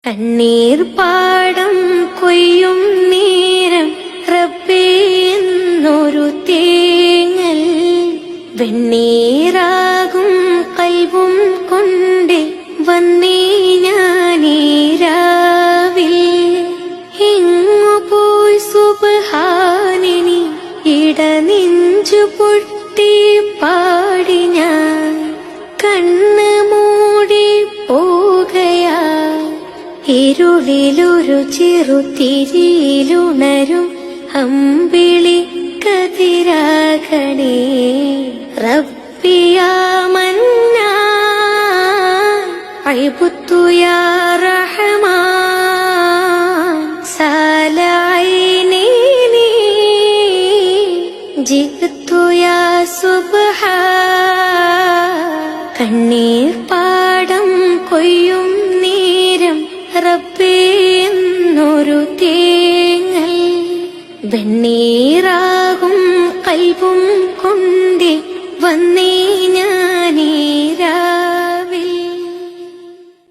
കണ്ണീർ പാടം കൊയ്യും നേരം റബ്ബേ എന്നൊരു തേങ്ങൽ വെണ്ണീറാകും കൽബും കൊണ്ട് വന്നേ ഞാനീരാവിൽ. എങ്ങു പോയി സുബ്ഹാനനി ഇടനെഞ്ചു പൊട്ടി പാടി ഞാൻ കണ്ണ് മൂടി പോകയാ. ഇരുളിലൊരു ചെറുതിരിയിലുണരും അമ്പിളി കതിരാകണേ റബ്ബിയാ മന്നാൻ അയ്ബുത്തു യാ റഹ്മാൻ സാല ഐനീനി ജിഅ്തു യാ സുബ്ഹാൻ. കണ്ണീർ പാടം കൊയ്യും നേരം റബ്ബേ എന്നൊരു തേങ്ങൽ വെണ്ണീറാകും കൽബും കൊണ്ട് വന്നേ ഞാൻ